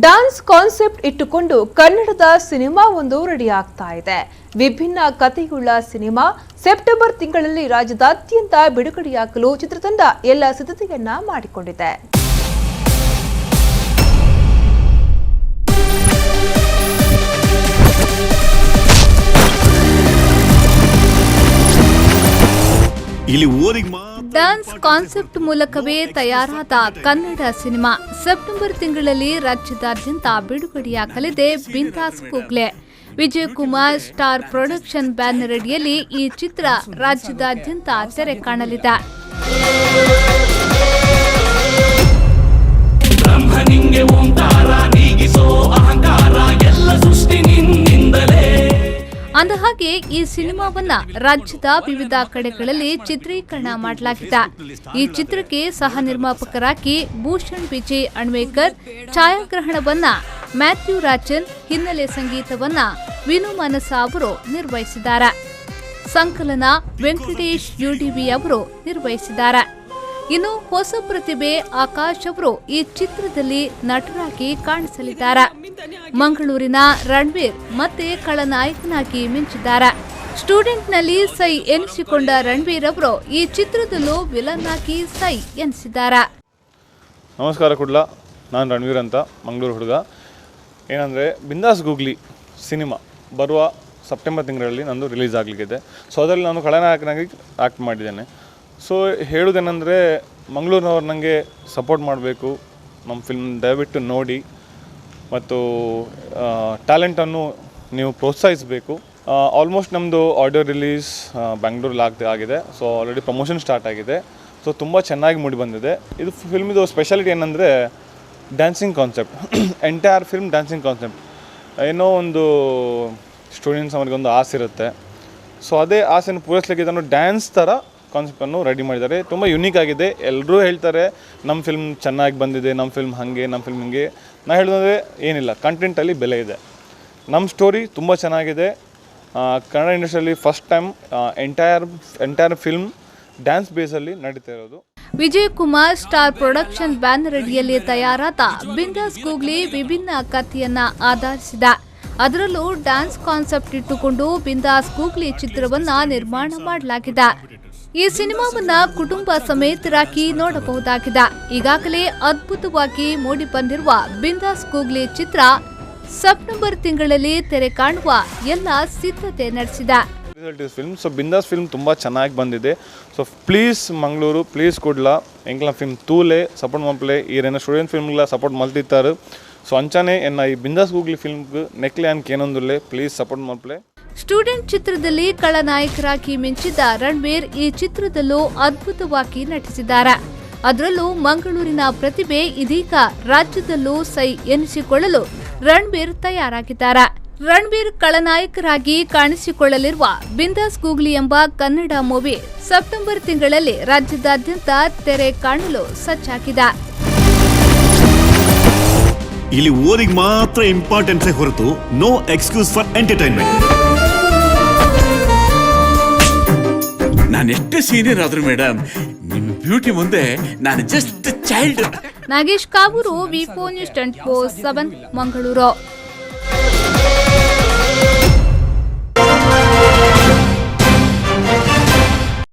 Dance concept ಇಟ್ಟುಕೊಂಡು ಕನ್ನಡದ cinema ಒಂದು ರೆಡಿ ಆಗ್ತಾ ಇದೆ. ವಿಭಿನ್ನ ಕಥೆಯುಳ್ಳ ಸಿನಿಮಾ ಸೆಪ್ಟೆಂಬರ್ ತಿಂಗಳಲ್ಲಿ ರಾಜ್ಯದಾದ್ಯಂತ ಬಿಡುಗಡೆಯಾಗಲು ಚಿತ್ರತಂಡ ಎಲ್ಲ ಸಿದ್ಧತೆಯನ್ನ ಮಾಡಿಕೊಂಡಿದೆ. ಡಾನ್ಸ್ ಕಾನ್ಸೆಪ್ಟ್ ಮೂಲಕವೇ ತಯಾರಾದ ಕನ್ನಡ ಸಿನಿಮಾ ಸೆಪ್ಟೆಂಬರ್ ತಿಂಗಳಲ್ಲಿ ರಾಜ್ಯದಾದ್ಯಂತ ಬಿಡುಗಡೆಯಾಗಲಿದೆ. Bindaas Googly Vijayakumar star production banner ಅಡಿಯಲ್ಲಿ ಈ ಚಿತ್ರ ರಾಜ್ಯದಾದ್ಯಂತ ತೆರೆ ಕಾಣಲಿದೆ. ಅಂದಹಾಗೆ ಈ ಸಿನಿಮಾವನ್ನ ರಾಜ್ಯದ ವಿವಿಧ ಕಡೆಗಳಲ್ಲಿ ಚಿತ್ರೀಕರಣ ಮಾಡಲಾಗಿದೆ. ಈ ಚಿತ್ರಕ್ಕೆ ಸಹ ನಿರ್ಮಾಪಕರಾಗಿ ಭೂಷಣ್ ವಿಜಯ್ ಅಣ್ವೇಕರ್, ಛಾಯಾಗ್ರಹಣವನ್ನ ಮ್ಯಾಥ್ಯೂ ರಾಜನ್, ಹಿನ್ನೆಲೆ ಸಂಗೀತವನ್ನ ವಿನು ಮಾನಸ ಅವರು ನಿರ್ವಹಿಸಿದ್ದಾರೆ. ಸಂಕಲನ ವೆಂಕಟೇಶ್ ಯುಡಿವಿ ಅವರು ನಿರ್ವಹಿಸಿದ್ದಾರೆ. ಇನ್ನು ಹೊಸ ಪ್ರತಿಭೆ ಆಕಾಶ್ ಅವರು ಈ ಚಿತ್ರದಲ್ಲಿ ನಟರಾಗಿ ಕಾಣಿಸಲಿದ್ದಾರೆ. ಮಂಗಳೂರಿನ ರಣವೀರ್ ಮತ್ತೆ ಖಳನಾಯಕನಾಗಿ ಮಿಂಚಿದ್ದಾರೆ. ಸ್ಟೂಡೆಂಟ್ನಲ್ಲಿ ಸೈ ಎನಿಸಿಕೊಂಡ ರಣವೀರ್ ಅವರು ಈ ಚಿತ್ರದಲ್ಲೂ ವಿಲನ್ ಆಗಿ ಸೈ ಎನಿಸಿದ್ದಾರೆ. ನಮಸ್ಕಾರ ಕುಡ್ಲ, ನಾನು ರಣವೀರ್ ಅಂತ, ಮಂಗಳೂರು ಹುಡುಗ. ಏನಂದರೆ ಬಿಂದಾಸ್ ಗೂಗ್ಲಿ ಸಿನಿಮಾ ಬರುವ ಸೆಪ್ಟೆಂಬರ್ ತಿಂಗಳಲ್ಲಿ ನಂದು ರಿಲೀಸ್ ಆಗಲಿಕ್ಕಿದೆ. ಸೊ ಅದರಲ್ಲಿ ನಾನು ಖಳನಾಯಕನಾಗಿ ಆ್ಯಕ್ಟ್ ಮಾಡಿದ್ದೇನೆ. ಸೊ ಹೇಳೋದೇನೆಂದರೆ, ಮಂಗಳೂರಿನವ್ರು ನನಗೆ ಸಪೋರ್ಟ್ ಮಾಡಬೇಕು, ನಮ್ಮ ಫಿಲ್ಮ್ ದಯವಿಟ್ಟು ನೋಡಿ ಮತ್ತು ಟ್ಯಾಲೆಂಟನ್ನು ನೀವು ಪ್ರೋತ್ಸಾಹಿಸಬೇಕು. ಆಲ್ಮೋಸ್ಟ್ ನಮ್ಮದು ಆಡಿಯೋ ರಿಲೀಸ್ ಬೆಂಗಳೂರಲ್ಲಿ ಆಗಿದೆ. ಸೊ ಆಲ್ರೆಡಿ ಪ್ರಮೋಷನ್ ಸ್ಟಾರ್ಟ್ ಆಗಿದೆ. ಸೊ ತುಂಬ ಚೆನ್ನಾಗಿ ಮೂಡಿ ಬಂದಿದೆ. ಇದು ಫಿಲ್ಮಿದು ಸ್ಪೆಷಾಲಿಟಿ ಏನಂದರೆ dancing concept. Entire film dancing concept. ಏನೋ ಒಂದು ಸ್ಟೂಡೆಂಟ್ಸ್ ಅವ್ರಿಗೊಂದು ಆಸೆ ಇರುತ್ತೆ. ಸೊ ಅದೇ ಆಸೆಯನ್ನು ಪೂರೈಸಲಿಕ್ಕೆ ಇದನ್ನು ಡ್ಯಾನ್ಸ್ ಥರ ಕಾನ್ಸೆಪ್ಟನ್ನು ರೆಡಿ ಮಾಡಿದ್ದಾರೆ. ತುಂಬ ಯುನೀಕ್ ಆಗಿದೆ. ಎಲ್ಲರೂ ಹೇಳ್ತಾರೆ ನಮ್ಮ ಫಿಲ್ಮ್ ಚೆನ್ನಾಗಿ ಬಂದಿದೆ, ನಮ್ಮ ಫಿಲ್ಮ್ ಹಾಗೆ, ನಮ್ಮ ಫಿಲ್ಮ್ ಹಿಂಗೆ. ನಾನು ಹೇಳೋದಂದರೆ ಏನಿಲ್ಲ, ಕಂಟೆಂಟಲ್ಲಿ ಬೆಲೆ ಇದೆ. ನಮ್ಮ ಸ್ಟೋರಿ ತುಂಬ ಚೆನ್ನಾಗಿದೆ. ಕನ್ನಡ ಇಂಡಸ್ಟ್ರಿಯಲ್ಲಿ first time entire film dance ಬೇಸಲ್ಲಿ ನಡೀತಾ ಇರೋದು. ವಿಜಯಕುಮಾರ್ ಸ್ಟಾರ್ ಪ್ರೊಡಕ್ಷನ್ ಬ್ಯಾನರ್ ಅಡಿಯಲ್ಲಿ ತಯಾರಾದ ಬಿಂದಾಸ್ ಗೂಗ್ಲಿ ವಿಭಿನ್ನ ಕಥೆಯನ್ನ ಆಧರಿಸಿದ, ಅದರಲ್ಲೂ ಡ್ಯಾನ್ಸ್ ಕಾನ್ಸೆಪ್ಟ್ ಇಟ್ಟುಕೊಂಡು ಬಿಂದಾಸ್ ಗೂಗ್ಲಿ ಚಿತ್ರವನ್ನ ನಿರ್ಮಾಣ ಮಾಡಲಾಗಿದೆ. ಈ ಸಿನಿಮಾವನ್ನ ಕುಟುಂಬ ಸಮೇತರಾಗಿ ನೋಡಬಹುದಾಗಿದೆ. ಈಗಾಗಲೇ ಅದ್ಭುತವಾಗಿ ಮೂಡಿ ಬಂದಿರುವ ಬಿಂದಾಸ್ ಗೂಗ್ಲಿ ಚಿತ್ರ ಸೆಪ್ಟೆಂಬರ್ ತಿಂಗಳಲ್ಲಿ ತೆರೆ ಕಾಣುವ ಎಲ್ಲ ಸಿದ್ಧತೆ ನಡೆಸಿದೆ. ಫಿಲ್ಮ್ ಸೊ ಬಿಂದಾಸ್ ಫಿಲ್ಮ್ ತುಂಬ ಚೆನ್ನಾಗಿ ಬಂದಿದೆ. ಸೊ ಪ್ಲೀಸ್ ಮಂಗಳೂರು, ಪ್ಲೀಸ್ ಕೊಡ್ಲ ಎಂಕ್ಲ ಫಿಲ್ಮ್ ತೂಲೆ ಸಪೋರ್ಟ್ ಮಲ್ಪಲೆ ಈರೇನ ಸ್ಟೂಡೆಂಟ್ ಫಿಲ್ಮ್ಗಳ ಸಪೋರ್ಟ್ ಮಲ್ತಿತ್ತಾರೆ. ಸೊ ಅಂಚಾನೆ ಎನ್ನ ಈ ಬಿಂದಾಸ್ ಗೂಗ್ಲಿ ಫಿಲ್ಮ್ಗೆ ನೆಕ್ಲೆ ಅನ್ಕೆ ಏನೊಂದುಲ್ಲೆ ಪ್ಲೀಸ್ ಸಪೋರ್ಟ್ ಮಲ್ಪಲೆ. ಸ್ಟೂಡೆಂಟ್ ಚಿತ್ರದಲ್ಲಿ ಖಳನಾಯಕರಾಗಿ ಮಿಂಚಿದ ರಣವೀರ್ ಈ ಚಿತ್ರದಲ್ಲೂ ಅದ್ಭುತವಾಗಿ ನಟಿಸಿದ್ದಾರೆ. ಅದರಲ್ಲೂ ಮಂಗಳೂರಿನ ಪ್ರತಿಭೆ ಇದೀಗ ರಾಜ್ಯದಲ್ಲೂ ಸೈ ಎನಿಸಿಕೊಳ್ಳಲು ರಣವೀರ್ ತಯಾರಾಗಿದ್ದಾರೆ. ರಣವೀರ್ ಖಳನಾಯಕರಾಗಿ ಕಾಣಿಸಿಕೊಳ್ಳಲಿರುವ ಬಿಂದಾಸ್ ಗೂಗ್ಲಿ ಎಂಬ ಕನ್ನಡ ಮೂವಿ ಸೆಪ್ಟೆಂಬರ್ ತಿಂಗಳಲ್ಲಿ ರಾಜ್ಯದಾದ್ಯಂತ ತೆರೆ ಕಾಣಲು ಸಜ್ಜಾಗಿದೆ. ಇಲ್ಲಿ ಓದಿಗೆ ಮಾತ್ರ ಇಂಪಾರ್ಟೆನ್ಸ್ ಹೊರತು ನೋ ಎಕ್ಸ್ಕ್ಯೂಸ್ ಫಾರ್ ಎಂಟರ್ಟೈನ್ಮೆಂಟ್. ನಾನು ಎಷ್ಟೇ ಸೀನಿಯರ್ ಆದ್ರೂ ಮೇಡಮ್, ನಿಮ್ಮ ಬ್ಯೂಟಿ ಮುಂದೆ ನಾನು ಜಸ್ಟ್ ಚೈಲ್ಡ್. ನಾಗೇಶ್ ಕಾವೂರು, ವಿ4 ನ್ಯೂಸ್ 24/7 ಮಂಗಳೂರು.